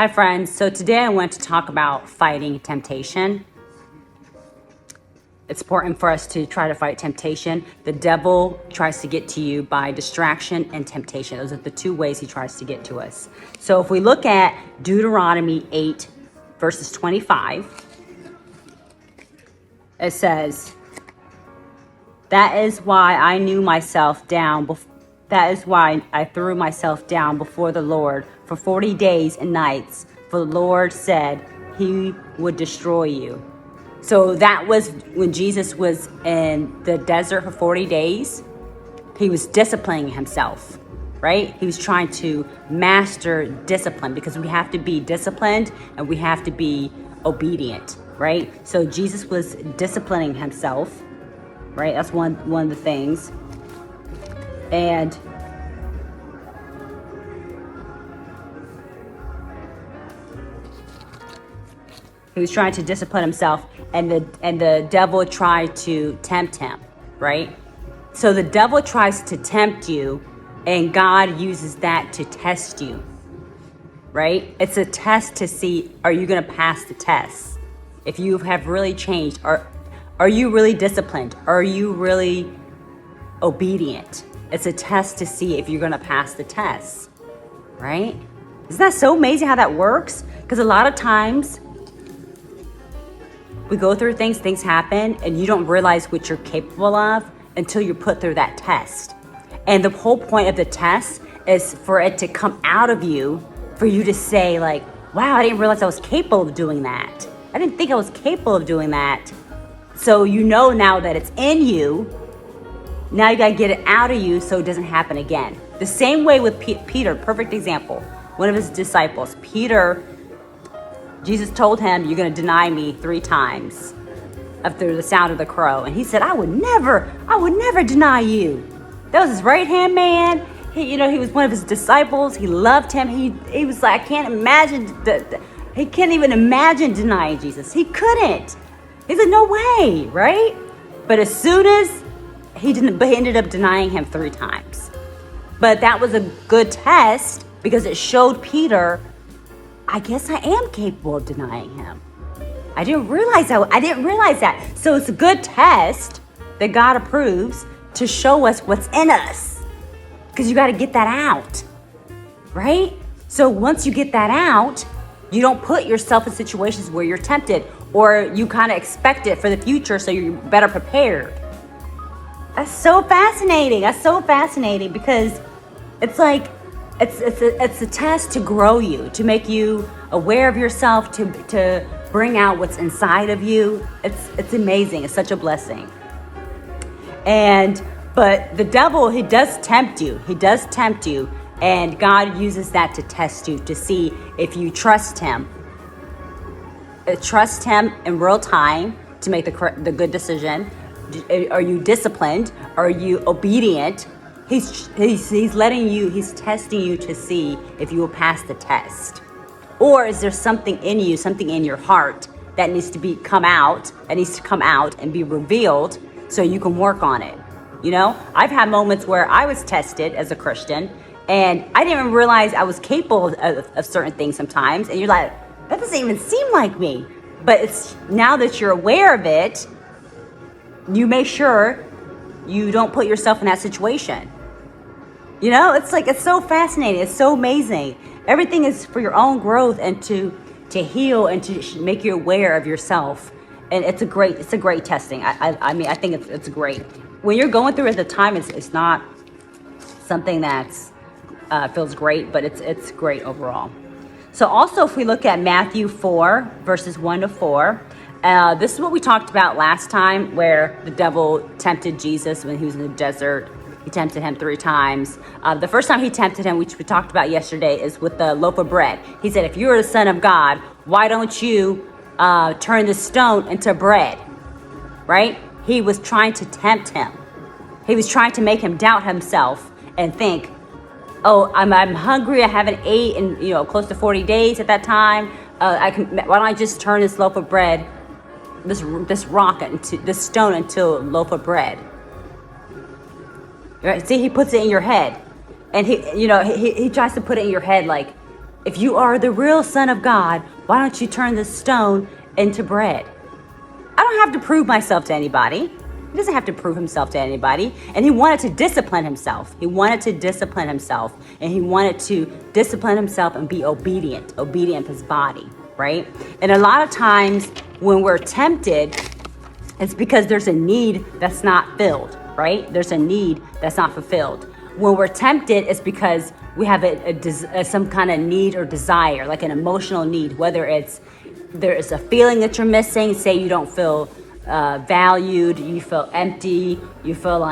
Hi, friends. So today I want to talk about fighting temptation. It's important for us to try to fight temptation. The devil tries to get to you by distraction and temptation. Those are the two ways he tries to get to us. So if we look at Deuteronomy 8, verses 25, it says, That is why I threw myself down before the Lord for 40 days and nights, for the Lord said he would destroy you. So that was when Jesus was in the desert for 40 days. He was disciplining himself, right? He was trying to master discipline, because we have to be disciplined and we have to be obedient, right? So Jesus was disciplining himself, right? That's one of the things. And he was trying to discipline himself, and the devil tried to tempt him, right? So the devil tries to tempt you, and God uses that to test you, right? It's a test to see, are you going to pass the test? If you have really changed, are you really disciplined? Are you really obedient? It's a test to see if you're going to pass the test, right? Isn't that so amazing how that works? Because a lot of times we go through things happen, and you don't realize what you're capable of until you're put through that test. And the whole point of the test is for it to come out of you, for you to say like, wow, I didn't realize I was capable of doing that. I didn't think I was capable of doing that. So you know now that it's in you. Now you got to get it out of you so it doesn't happen again. The same way with Peter, perfect example. One of his disciples, Peter, Jesus told him, you're going to deny me 3 times after the sound of the crow. And he said, I would never deny you. That was his right-hand man. He was one of his disciples. He loved him. He was like, I can't imagine he can't even imagine denying Jesus. He couldn't. He said, no way, right? But as soon as he ended up denying him 3 times. But that was a good test, because it showed Peter, I guess I am capable of denying him. I didn't realize that. So it's a good test that God approves to show us what's in us, because you got to get that out, right? So once you get that out, you don't put yourself in situations where you're tempted, or you kind of expect it for the future, so you're better prepared. That's so fascinating. Because it's like, it's a test to grow you, to make you aware of yourself, to bring out what's inside of you. It's amazing. It's such a blessing. But the devil, he does tempt you. And God uses that to test you, to see if you trust him. Trust him in real time to make the good decision. Are you disciplined? Are you obedient? He's testing you to see if you will pass the test. Or is there something in you, something in your heart that needs to come out and be revealed so you can work on it? I've had moments where I was tested as a Christian, and I didn't even realize I was capable of certain things sometimes. And you're like, that doesn't even seem like me. But it's now that you're aware of it, you make sure you don't put yourself in that situation. It's so fascinating. It's so amazing. Everything is for your own growth and to heal and to make you aware of yourself. And it's a great testing. I think it's great. When you're going through it at the time, it's not something that's feels great, but it's great overall. So also, if we look at Matthew 4, verses 1-4, this is what we talked about last time, where the devil tempted Jesus when he was in the desert. He tempted him 3 times. The first time he tempted him, which we talked about yesterday, is with the loaf of bread. He said, if you're the Son of God, why don't you turn the stone into bread, right? He was trying to tempt him. He was trying to make him doubt himself and think, oh, I'm hungry. I haven't ate in close to 40 days at that time. Why don't I just turn this loaf of bread, this stone into a loaf of bread? Right? See, he puts it in your head, and he tries to put it in your head like, If you are the real Son of God, why don't you turn this stone into bread? I don't have to prove myself to anybody. He doesn't have to prove himself to anybody. And he wanted to discipline himself. He wanted to discipline himself. And he wanted to discipline himself and be obedient of his body, right? And a lot of times when we're tempted, it's because there's a need that's not filled, right? There's a need that's not fulfilled. When we're tempted, it's because we have some kind of need or desire, like an emotional need, whether there is a feeling that you're missing. Say you don't feel valued, you feel empty, you feel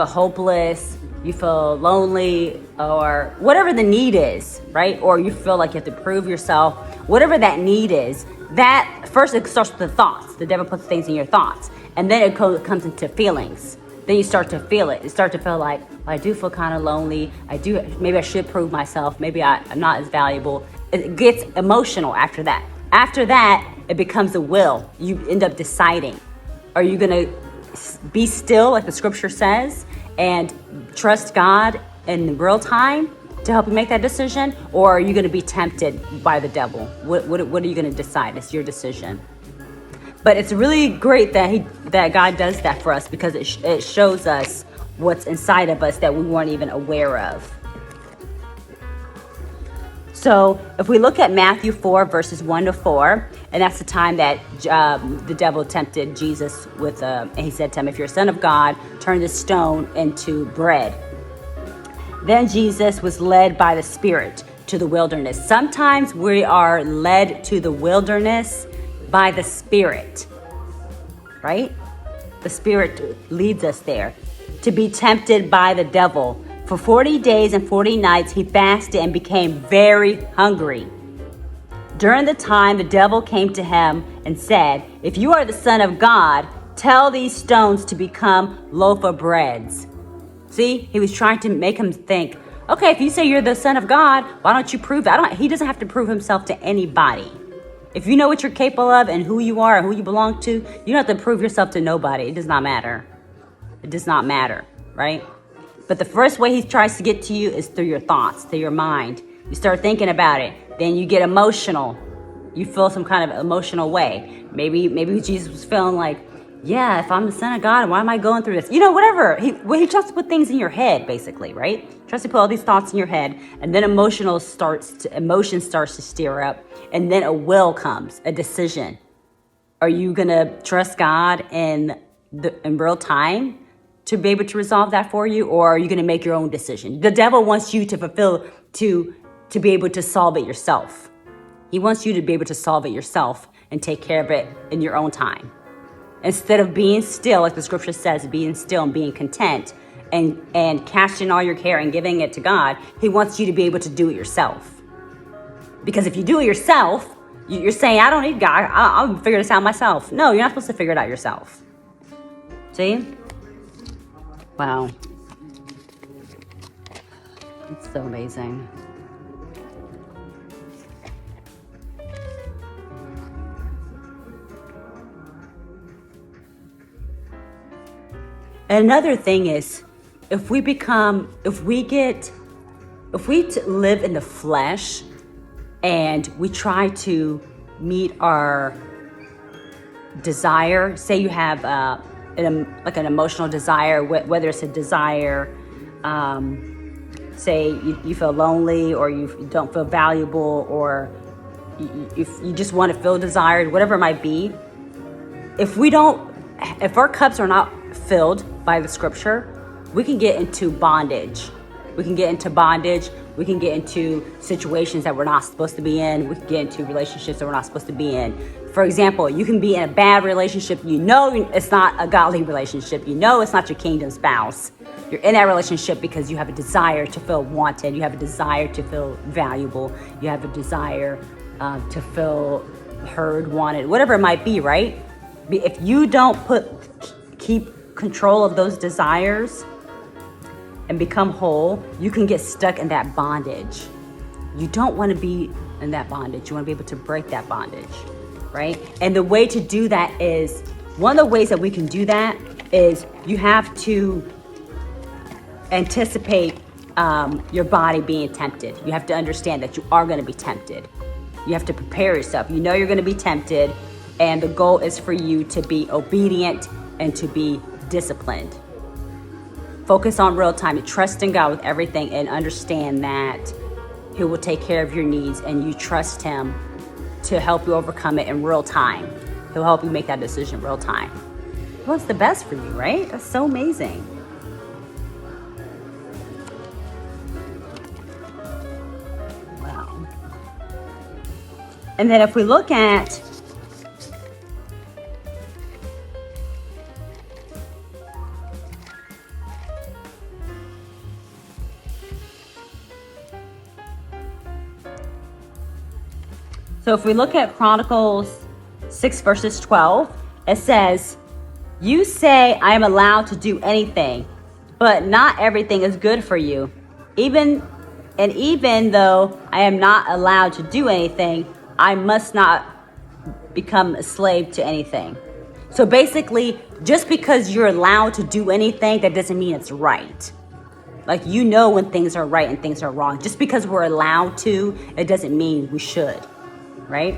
hopeless, you feel lonely, or whatever the need is, right? Or you feel like you have to prove yourself, whatever that need is. That first, it starts with the thoughts. The devil puts things in your thoughts, and then it comes into feelings. Then you start to feel it. You start to feel like, I do feel kind of lonely. Maybe I should prove myself. Maybe I'm not as valuable. It gets emotional after that. After that, it becomes a will. You end up deciding. Are you going to be still, like the scripture says, and trust God in real time to help you make that decision? Or are you going to be tempted by the devil? What are you going to decide? It's your decision. But it's really great that God does that for us, because it shows us what's inside of us that we weren't even aware of. So if we look at Matthew 4, verses 1-4, and that's the time that the devil tempted Jesus with, and he said to him, if you're a son of God, turn this stone into bread. Then Jesus was led by the Spirit to the wilderness. Sometimes we are led to the wilderness by the Spirit, right? The Spirit leads us there to be tempted by the devil. For 40 days and 40 nights, he fasted and became very hungry. During the time, the devil came to him and said, if you are the Son of God, tell these stones to become loaf of breads. See, he was trying to make him think, okay, if you say you're the Son of God, why don't you prove that? He doesn't have to prove himself to anybody. If you know what you're capable of and who you are and who you belong to, you don't have to prove yourself to nobody. It does not matter. It does not matter, right? But the first way he tries to get to you is through your thoughts, through your mind. You start thinking about it. Then you get emotional. You feel some kind of emotional way. Maybe Jesus was feeling like, yeah, if I'm the Son of God, why am I going through this? Whatever. He tries to put things in your head, basically, right? Tries to put all these thoughts in your head, and then emotion starts to stir up, and then a will comes, a decision. Are you gonna trust God in real time to be able to resolve that for you, or are you gonna make your own decision? The devil wants you to be able to solve it yourself. He wants you to be able to solve it yourself and take care of it in your own time. Instead of being still, like the scripture says, being still and being content and casting all your care and giving it to God, he wants you to be able to do it yourself. Because if you do it yourself, you're saying, I don't need God. I'll figure this out myself. No, you're not supposed to figure it out yourself. See? Wow. It's so amazing. Another thing is, if we live in the flesh and we try to meet our desire, say you have an emotional desire, whether it's a desire, say you feel lonely, or you don't feel valuable, or you just want to feel desired, whatever it might be. If our cups are not filled by the scripture, we can get into bondage. We can get into situations that we're not supposed to be in. We can get into relationships that we're not supposed to be in. For example, you can be in a bad relationship. It's not a godly relationship. It's not your kingdom spouse. You're in that relationship because you have a desire to feel wanted. You have a desire to feel valuable. You have a desire to feel heard, wanted, whatever it might be, right? If you don't keep control of those desires and become whole, you can get stuck in that bondage. You don't want to be in that bondage. You want to be able to break that bondage, right? And the way to do that is, one of the ways that we can do that is you have to anticipate your body being tempted. You have to understand that you are going to be tempted. You have to prepare yourself. You know you're going to be tempted, and the goal is for you to be obedient and to be disciplined. Focus on real time and trust in God with everything, and understand that He will take care of your needs, and you trust Him to help you overcome it in real time. He'll help you make that decision in real time. What's the best for you, right? That's so amazing. Wow. And then if we look at Chronicles 6 verses 12, it says, "You say I am allowed to do anything, but not everything is good for you. Even though I am not allowed to do anything, I must not become a slave to anything." So basically, just because you're allowed to do anything, that doesn't mean it's right. Like, you know when things are right and things are wrong. Just because we're allowed to, it doesn't mean we should, right?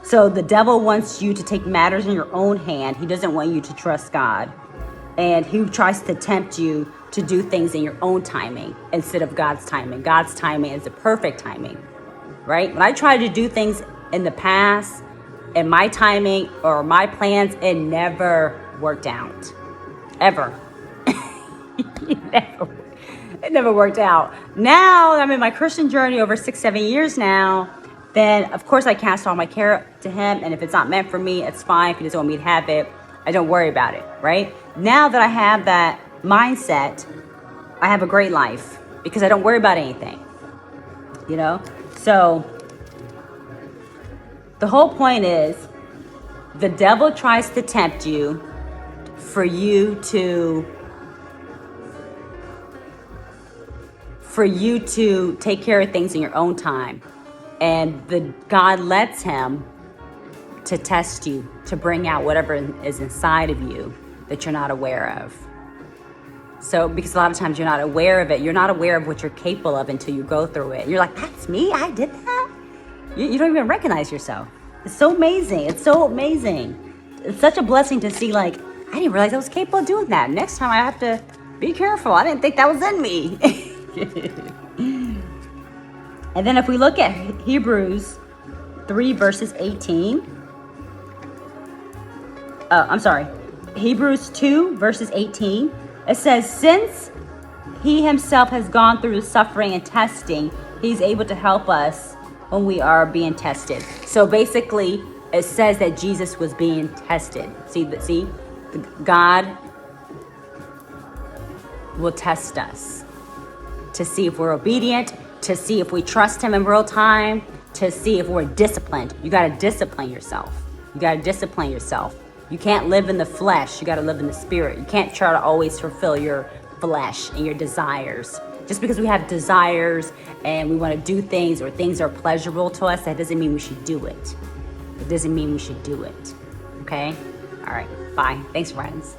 So the devil wants you to take matters in your own hand. He doesn't want you to trust God. And he tries to tempt you to do things in your own timing instead of God's timing. God's timing is the perfect timing, right? When I tried to do things in the past, and my timing or my plans, it never worked out. Ever. It never worked out. Now I'm in my Christian journey over 6-7 years now, then of course I cast all my care to Him. And if it's not meant for me, it's fine. If He doesn't want me to have it, I don't worry about it, right? Now that I have that mindset, I have a great life because I don't worry about anything, you know? So the whole point is, the devil tries to tempt you for you to take care of things in your own time. And God lets him to test you, to bring out whatever is inside of you that you're not aware of. So, because a lot of times you're not aware of it, you're not aware of what you're capable of until you go through it. You're like, that's me? I did that? You don't even recognize yourself. It's so amazing. It's so amazing. It's such a blessing to see, like, I didn't realize I was capable of doing that. Next time I have to be careful. I didn't think that was in me. And then if we look at Hebrews 3 verses 18. Hebrews 2 verses 18. It says, since He Himself has gone through the suffering and testing, He's able to help us when we are being tested. So basically, it says that Jesus was being tested. See, God will test us to see if we're obedient, to see if we trust Him in real time, to see if we're disciplined. You got to discipline yourself. You can't live in the flesh. You got to live in the spirit. You can't try to always fulfill your flesh and your desires. Just because we have desires and we want to do things, or things are pleasurable to us, that doesn't mean we should do it. Okay? All right. Bye. Thanks, friends.